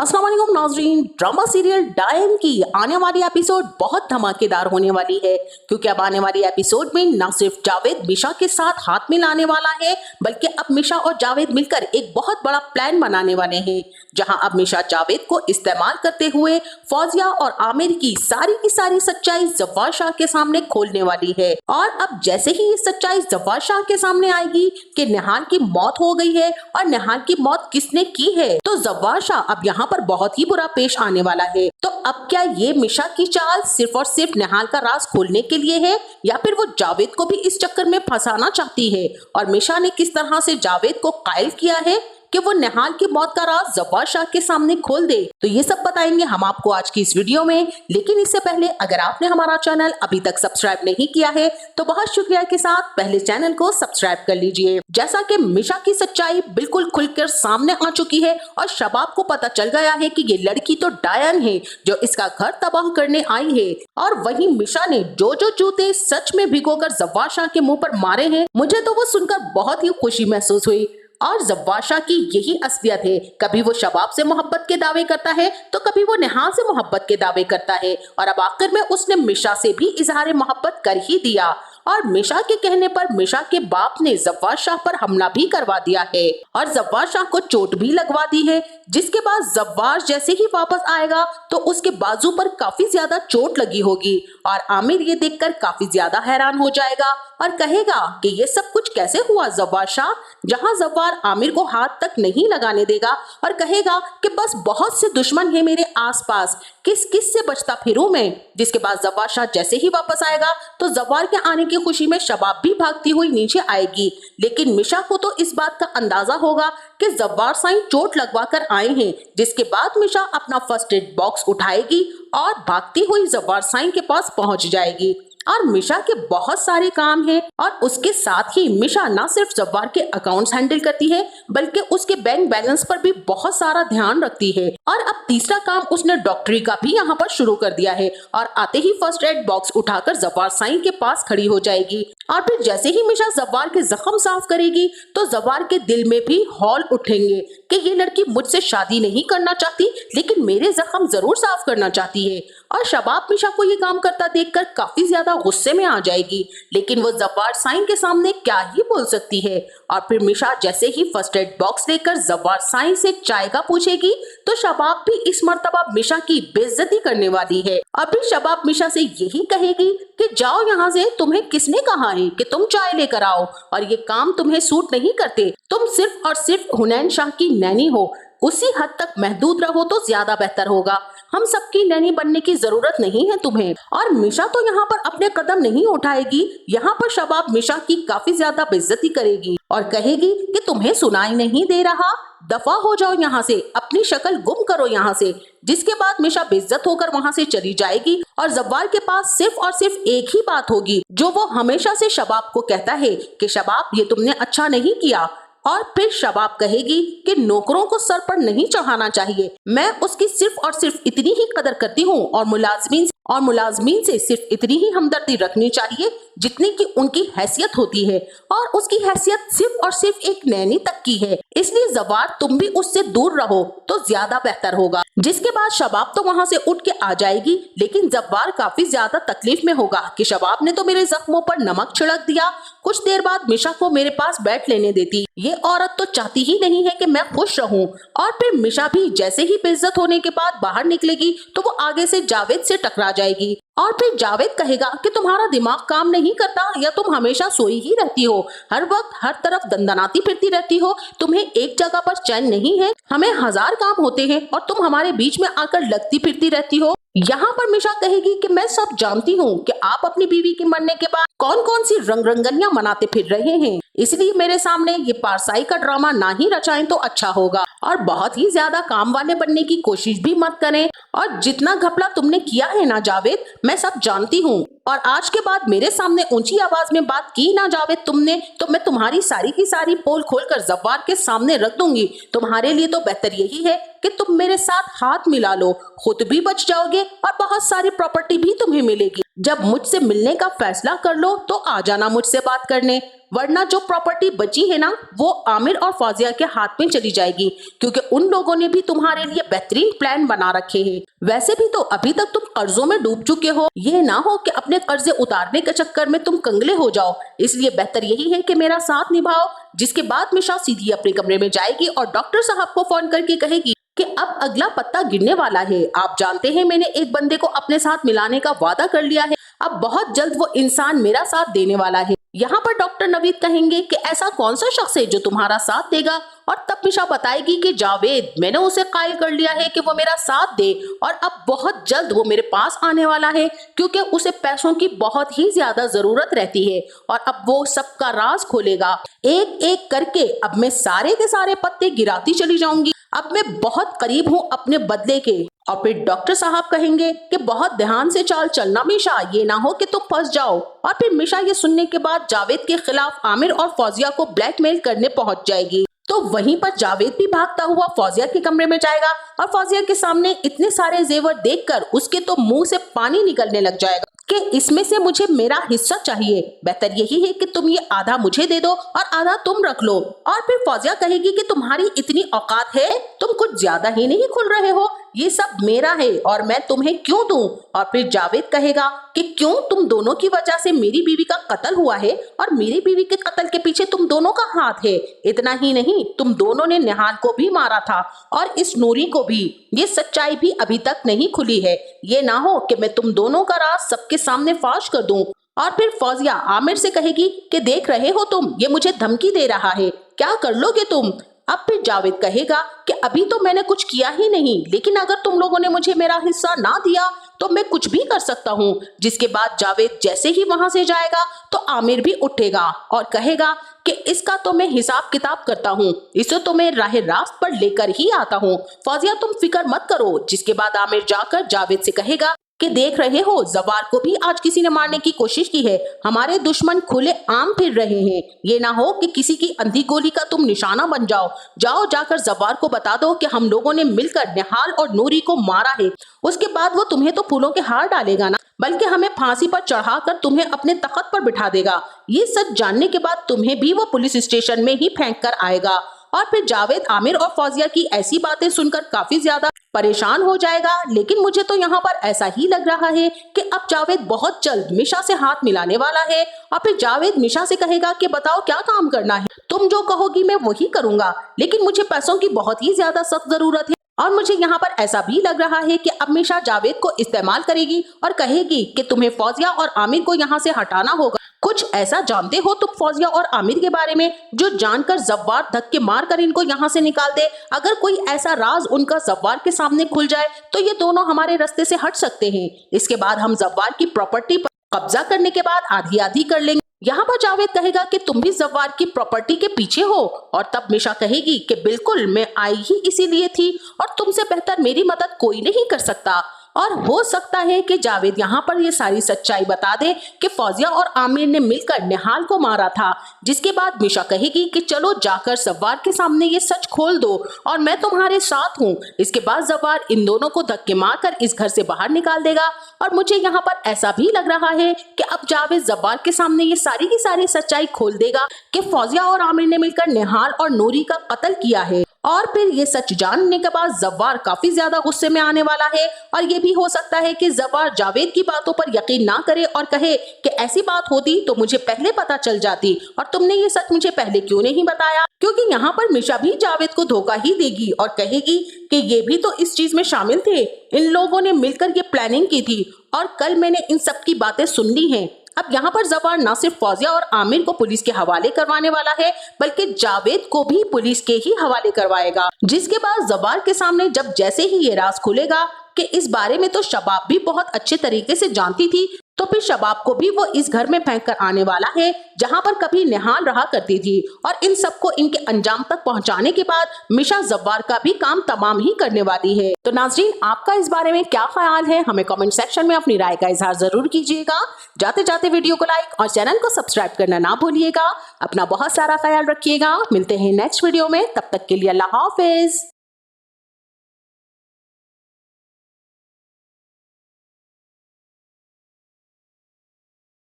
अस्सलाम वालेकुम नाज़रीन। ड्रामा सीरियल डायन की आने वाली एपिसोड बहुत धमाकेदार होने वाली है, क्योंकि अब आने वाली एपिसोड में न सिर्फ जावेद मिशा के साथ हाथ मिलाने वाला है, बल्कि अब मिशा और जावेद मिलकर एक बहुत बड़ा प्लान बनाने वाले हैं, जहां अब मिशा जावेद को इस्तेमाल करते हुए फौजिया और आमिर की सारी सच्चाई जफ्फार शाह के सामने खोलने वाली है। और अब जैसे ही ये सच्चाई जफ्फार शाह के सामने आएगी कि निहाल की मौत हो गई है और निहाल की मौत किसने की है, तो जफ्फार शाह अब यहाँ पर बहुत ही बुरा पेश आने वाला है। तो अब क्या ये मिशा की चाल सिर्फ और सिर्फ निहाल का राज खोलने के लिए है, या फिर वो जावेद को भी इस चक्कर में फंसाना चाहती है? और मिशा ने किस तरह से जावेद को कायल किया है कि वो निहाल की मौत का राज जफ्फार शाह के सामने खोल दे, तो ये सब बताएंगे हम आपको आज की इस वीडियो में। लेकिन इससे पहले अगर आपने हमारा चैनल अभी तक सब्सक्राइब नहीं किया है तो बहुत शुक्रिया के साथ पहले चैनल को सब्सक्राइब कर लीजिए। जैसा कि मिशा की सच्चाई बिल्कुल खुलकर सामने आ चुकी है और शबाब को पता चल गया है कि ये लड़की तो डायन है जो इसका घर तबाह करने आई है, और वहीं मिशा ने जो जूते सच में भिगोकर जफ्फार शाह के मुंह पर मारे हैं, मुझे तो वो सुनकर बहुत ही खुशी महसूस हुई। और जफ्फार शाह की यही असलियत है, कभी वो शबाब से मोहब्बत के दावे करता है तो कभी वो निहाल से मोहब्बत के दावे करता है, और अब आखिर में उसने मिशा से भी इजहार मोहब्बत कर ही दिया। और मिशा के कहने पर मिशा के बाप ने जफ्फार शाह पर हमला भी करवा दिया है और जफ्फार शाह को चोट भी लगवा दी है, जिसके बाद जफ्फार जैसे ही वापस आएगा तो उसके बाजू पर काफी ज्यादा चोट लगी होगी, और आमिर ये देखकर काफी ज्यादा हैरान हो जाएगा और कहेगा कि ये सब कुछ कैसे हुआ जफ्फार शाह, जहां जफ्फार आमिर को हाथ तक नहीं लगाने देगा और कहेगा कि बस बहुत से दुश्मन है मेरे आसपास, किस किस से बचता फिरूं मैं। जिसके बाद जफ्फार शाह जैसे ही वापस आएगा तो जफ्फार के आने की खुशी में शबाब भी भागती हुई नीचे आएगी, लेकिन मिशा को तो इस बात का अंदाजा होगा कि जफ्फार साईं चोट लगवा कर आए हैं। जिसके बाद मिशा अपना फर्स्ट एड बॉक्स उठाएगी और भागती हुई जफ्फार साईं के पास पहुंच जाएगी। और मिशा के बहुत सारे काम हैं, और उसके साथ ही मिशा न सिर्फ जफ्फार के अकाउंट्स हैंडल करती है बल्कि उसके बैंक बैलेंस पर भी बहुत सारा ध्यान रखती है। और अब तीसरा काम उसने डॉक्टरी का भी यहाँ पर शुरू कर दिया है, और आते ही फर्स्ट एड बॉक्स उठाकर जफ्फार साईं के पास खड़ी हो जाएगी। और फिर जैसे ही मिशा जफ्फार के जख्म साफ करेगी तो जफ्फार के दिल में भी हौल उठेंगे कि ये लड़की मुझसे शादी नहीं करना चाहती, लेकिन मेरे जख्म जरूर साफ करना चाहती है। और शबाब मिशा को ये काम करता देखकर काफी ज्यादा गुस्से में आ जाएगी, लेकिन वो जफ्फार साईं के सामने क्या ही बोल सकती है। और फिर मिशा जैसे ही फर्स्ट एड बॉक्स लेकर जफ्फार साईं से चाय का पूछेगी तो शबाब भी इस मर्तबा मिशा की बेइज्जती करने वाली है। और फिर शबाब मिशा से यही कहेगी कि जाओ यहाँ से, तुम्हें किसने कहा है कि तुम चाय लेकर आओ, और ये काम तुम्हें सूट नहीं करते, तुम सिर्फ और सिर्फ हुनैन शाह की नैनी हो, उसी हद तक महदूद रहो तो ज्यादा बेहतर होगा, हम सबकी नैनी बनने की जरूरत नहीं है तुम्हें। और मिशा तो यहाँ पर अपने कदम नहीं उठाएगी, यहाँ पर शबाब मिशा की काफी ज्यादा बेइज्जती करेगी और कहेगी कि तुम्हें सुनाई नहीं दे रहा, दफा हो जाओ यहाँ से, अपनी शक्ल गुम करो यहाँ से। जिसके बाद मिशा बेइज्जत होकर वहाँ से चली जाएगी और जफ्फार के पास सिर्फ और सिर्फ एक ही बात होगी जो वो हमेशा से शबाब को कहता है कि शबाब ये तुमने अच्छा नहीं किया। और फिर शबाब कहेगी कि नौकरों को सर पर नहीं चढ़ाना चाहिए, मैं उसकी सिर्फ और सिर्फ इतनी ही कदर करती हूँ, और मुलाजमीन से सिर्फ इतनी ही हमदर्दी रखनी चाहिए जितनी की उनकी हैसियत होती है, और उसकी हैसियत सिर्फ और सिर्फ एक नैनी तक की है, इसलिए जफ्फार तुम भी उससे दूर रहो तो ज्यादा बेहतर होगा। जिसके बाद शबाब तो वहाँ से उठ के आ जाएगी, लेकिन जफ्फार काफी ज्यादा तकलीफ में होगा कि शबाब ने तो मेरे जख्मों पर नमक छिड़क दिया, कुछ देर बाद मिशा को मेरे पास बैठ लेने देती, ये औरत तो चाहती ही नहीं है कि मैं खुश रहूं। और फिर मिशा भी जैसे ही बेइज्जत होने के बाद बाहर निकलेगी तो वो आगे से जावेद से टकरा जाएगी, और फिर जावेद कहेगा कि तुम्हारा दिमाग काम नहीं करता, या तुम हमेशा सोई ही रहती हो, हर वक्त हर तरफ दंदनाती फिरती रहती हो, तुम्हें एक जगह पर चैन नहीं है, हमें हजार काम होते हैं और तुम हमारे बीच में आकर लगती फिरती रहती हो। यहाँ पर मिशा कहेगी कि मैं सब जानती हूँ कि आप अपनी बीवी के मरने के बाद कौन कौन सी रंगरंगनियां मनाते फिर रहे हैं, इसलिए मेरे सामने ये पारसाई का ड्रामा ना ही रचाएं तो अच्छा होगा, और बहुत ही ज्यादा काम वाले बनने की कोशिश भी मत करें, और जितना घपला तुमने किया है ना जावेद, मैं सब जानती हूँ, और आज के बाद मेरे सामने ऊंची आवाज में बात की ना जावेद तुमने, तो मैं तुम्हारी सारी की सारी पोल खोलकर जफ्फार के सामने रख दूंगी। तुम्हारे लिए तो बेहतर यही है कि तुम मेरे साथ हाथ मिला लो, खुद भी बच जाओगे और बहुत सारी प्रॉपर्टी भी तुम्हें मिलेगी। जब मुझसे मिलने का फैसला कर लो तो आ जाना मुझसे बात करने, वरना जो प्रॉपर्टी बची है ना वो आमिर और फौजिया के हाथ में चली जाएगी, क्योंकि उन लोगों ने भी तुम्हारे लिए बेहतरीन प्लान बना रखे हैं। वैसे भी तो अभी तक तुम कर्जों में डूब चुके हो, ये ना हो कि अपने कर्जे उतारने के चक्कर में तुम कंगले हो जाओ। इसलिए बेहतर यही है कि मेरा साथ निभाओ। जिसके बाद मिशा सीधी अपने कमरे में जाएगी और डॉक्टर साहब को फोन करके कहेगी कि अब अगला पत्ता गिरने वाला है। आप जानते हैं मैंने एक बंदे को अपने साथ मिलाने का वादा कर लिया है, अब बहुत जल्द वो इंसान मेरा साथ देने वाला है। यहाँ पर डॉक्टर नवीद कहेंगे कि ऐसा कौन सा शख्स है जो तुम्हारा साथ देगा, और तब मिशा बताएगी कि जावेद, मैंने उसे कायल कर लिया है कि वो मेरा साथ दे, और अब बहुत जल्द वो मेरे पास आने वाला है क्योंकि उसे पैसों की बहुत ही ज्यादा जरूरत रहती है, और अब वो सबका राज खोलेगा। एक एक करके अब मैं सारे के सारे पत्ते गिराती चली जाऊंगी, अब मैं बहुत करीब हूँ अपने बदले के। और फिर डॉक्टर साहब कहेंगे कि बहुत ध्यान से चाल चलना मिशा, ये ना हो कि तुम फंस जाओ। और फिर मिशा ये सुनने के बाद जावेद के खिलाफ आमिर और फौजिया को ब्लैकमेल करने पहुंच जाएगी। तो वहीं पर जावेद भी भागता हुआ फौजिया के कमरे में जाएगा और फौजिया के सामने इतने सारे जेवर देखकर उसके तो मुंह से पानी निकलने लग जाएगा कि इसमें से मुझे मेरा हिस्सा चाहिए। बेहतर यही है कि तुम ये आधा मुझे दे दो और आधा तुम रख लो। और फिर फौजिया कहेगी कि तुम्हारी इतनी औकात है, तुम कुछ ज्यादा ही नहीं खुल रहे हो, ये सब मेरा है और मैं तुम्हें क्यों दूं। और फिर जावेद कहेगा कि क्यों, तुम दोनों की वजह से मेरी बीवी का कत्ल हुआ है और मेरी बीवी के कत्ल के पीछे तुम दोनों का हाथ है। इतना ही नहीं, तुम दोनों ने निहाल को भी मारा था और इस नूरी को भी। ये सच्चाई भी अभी तक नहीं खुली है, ये ना हो कि मैं तुम दोनों का राज सबके सामने फाश कर दूं। और फिर फौजिया आमिर से कहेगी कि देख रहे हो तुम, ये मुझे धमकी दे रहा है, क्या कर लोगे तुम। अब फिर जावेद कहेगा कि अभी तो मैंने कुछ किया ही नहीं, लेकिन अगर तुम लोगों ने मुझे मेरा हिस्सा ना दिया तो मैं कुछ भी कर सकता हूँ। जिसके बाद जावेद जैसे ही वहां से जाएगा तो आमिर भी उठेगा और कहेगा कि इसका तो मैं हिसाब किताब करता हूँ, इसे तो मैं राह रास्त पर लेकर ही आता हूँ। फौजिया तुम फिक्र मत करो। जिसके बाद आमिर जाकर जावेद से कहेगा कि देख रहे हो, जवार को भी आज किसी ने मारने की कोशिश की है, हमारे दुश्मन खुले आम फिर रहे हैं, ये ना हो कि किसी की अंधी गोली का तुम निशाना बन जाओ। जाओ जाकर जवार को बता दो कि हम लोगों ने मिलकर निहाल और नूरी को मारा है। उसके बाद वो तुम्हें तो फूलों के हार डालेगा ना, बल्कि हमें फांसी पर चढ़ाकर तुम्हें अपने तख्त पर बिठा देगा। ये सच जानने के बाद तुम्हें भी वो पुलिस स्टेशन में ही फेंक कर आएगा। और फिर जावेद आमिर और फौजिया की ऐसी बातें सुनकर काफी ज्यादा परेशान हो जाएगा। लेकिन मुझे तो यहाँ पर ऐसा ही लग रहा है कि अब जावेद बहुत जल्द मिशा से हाथ मिलाने वाला है। और फिर जावेद मिशा से कहेगा कि बताओ क्या काम करना है, तुम जो कहोगी मैं वही करूंगा, लेकिन मुझे पैसों की बहुत ही ज्यादा सख्त जरूरत है। और मुझे यहाँ पर ऐसा भी लग रहा है कि अब मिशा जावेद को इस्तेमाल करेगी और कहेगी कि तुम्हें फौजिया और आमिर को यहाँ से हटाना होगा। कुछ ऐसा जानते हो तुम फौजिया और आमिर के बारे में जो जानकर जव्वार धक्के मार कर इनको यहाँ से निकाल दे। अगर कोई ऐसा राज उनका जव्वार के सामने खुल जाए तो ये दोनों हमारे रास्ते से हट सकते हैं। इसके बाद हम जव्वार की प्रॉपर्टी पर कब्जा करने के बाद आधी आधी कर लेंगे। यहाँ पर जावेद कहेगा कि तुम भी जव्वार की प्रॉपर्टी के पीछे हो। और तब मिशा कहेगी कि बिल्कुल, मैं आई ही इसीलिए थी और तुमसे बेहतर मेरी मदद कोई नहीं कर सकता। और हो सकता है कि जावेद यहाँ पर ये सारी सच्चाई बता दे कि फौजिया और आमिर ने मिलकर निहाल को मारा था। जिसके बाद मिशा कहेगी कि चलो जाकर जव्वार के सामने ये सच खोल दो और मैं तुम्हारे साथ हूँ। इसके बाद जव्वार इन दोनों को धक्के मारकर इस घर से बाहर निकाल देगा। और मुझे यहाँ पर ऐसा भी लग रहा है कि अब जावेद जव्वार के सामने ये सारी की सारी सच्चाई खोल देगा कि फौजिया और आमिर ने मिलकर निहाल और नूरी का कत्ल किया है। और फिर ये सच जानने के बाद जव्वार काफी ज्यादा गुस्से में आने वाला है। और ये भी हो सकता है कि जव्वार जावेद की बातों पर यकीन ना करे और कहे कि ऐसी बात होती तो मुझे पहले पता चल जाती और तुमने ये सच मुझे पहले क्यों नहीं बताया। क्योंकि यहाँ पर मिशा भी जावेद को धोखा ही देगी और कहेगी कि ये भी तो इस चीज में शामिल थे, इन लोगों ने मिलकर ये प्लानिंग की थी और कल मैंने इन सब की बातें सुन ली हैं। अब यहाँ पर जवार न सिर्फ फौजिया और आमिर को पुलिस के हवाले करवाने वाला है बल्कि जावेद को भी पुलिस के ही हवाले करवाएगा। जिसके बाद जवार के सामने जब जैसे ही ये राज खुलेगा कि इस बारे में तो शबाब भी बहुत अच्छे तरीके से जानती थी, तो फिर शबाब को भी वो इस घर में फेंक कर आने वाला है जहां पर कभी निहाल रहा करती थी। और इन सबको इनके अंजाम तक पहुंचाने के बाद मिशा जव्वार का भी काम तमाम ही करने वाली है। तो नाज़रीन, आपका इस बारे में क्या ख्याल है, हमें कमेंट सेक्शन में अपनी राय का इजहार जरूर कीजिएगा। जाते जाते वीडियो को लाइक और चैनल को सब्सक्राइब करना ना भूलिएगा। अपना बहुत सारा ख्याल रखिएगा। मिलते हैं नेक्स्ट वीडियो में, तब तक के लिए अल्लाह हाफिज।